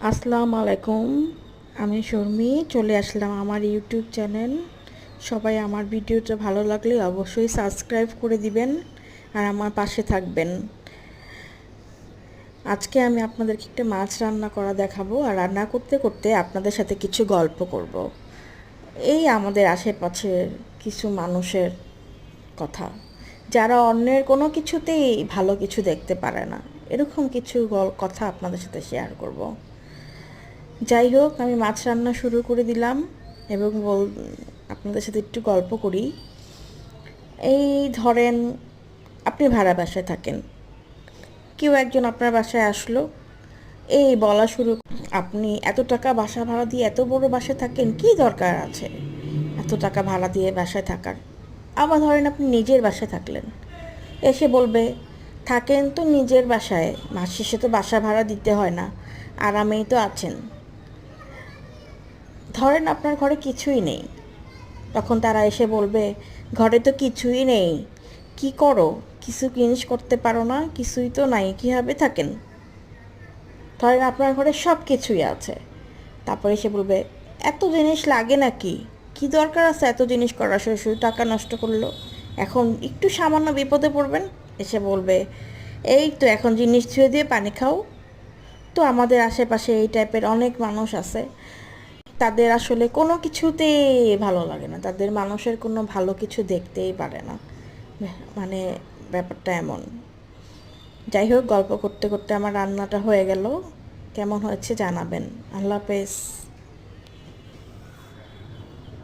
আসসালামু আলাইকুম। আমি শর্মি চলে আসলাম আমার ইউটিউব চ্যানেল। সবাই আমার ভিডিওটা ভালো লাগলে অবশ্যই সাবস্ক্রাইব করে দিবেন আর আমার পাশে থাকবেন। আজকে আমি আপনাদেরকে একটা মাছ রান্না করা দেখাবো আর রান্না করতে করতে আপনাদের সাথে কিছু গল্প করব। এই আমাদের আশেপাশে কিছু মানুষের কথা, যারা অন্যের কোনো কিছুতেই ভালো কিছু দেখতে পারে না, এরকম কিছু কথা আপনাদের সাথে শেয়ার করব। যাই হোক, আমি মাছ রান্না শুরু করে দিলাম এবং আপনাদের সাথে একটু গল্প করি। এই ধরেন, আপনি ভাড়া বাসায় থাকেন, কেউ একজন আপনার বাসায় আসলো, এই বলা শুরু, আপনি এত টাকা বাসা ভাড়া দিয়ে এত বড় বাসায় থাকেন, কি দরকার আছে এত টাকা ভাড়া দিয়ে বাসায় থাকার। আবার ধরেন আপনি নিজের বাসায় থাকলেন, এসে বলবে, থাকেন তো নিজের বাসায়, মাস শেষে তো বাসা ভাড়া দিতে হয় না, আরামেই তো আছেন। ধরেন আপনার ঘরে কিছুই নেই, তখন তারা এসে বলবে, ঘরে তো কিছুই নেই, কি করো, কিছু জিনিস করতে পারো না, কিছুই তো নাই, কীভাবে থাকেন। ধরেন আপনার ঘরে সব কিছুই আছে, তারপরে এসে বলবে, এত জিনিস লাগে নাকি, কি দরকার আছে এত জিনিস করার, শুধু শুধু টাকা নষ্ট করলো, এখন একটু সামান্য বিপদে পড়বেন, এসে বলবে, এই তো এখন জিনিস ধুয়ে দিয়ে পানি খাও। তো আমাদের আশেপাশে এই টাইপের অনেক মানুষ আছে, তাদের আসলে কোনো কিছুতেই ভালো লাগে না, তাদের মানুষের কোনো ভালো কিছু দেখতেই পারে না। মানে ব্যাপারটা এমন। যাই হোক, গল্প করতে করতে আমার রান্নাটা হয়ে গেল। কেমন হয়েছে জানাবেন। আল্লাহ হাফেজ।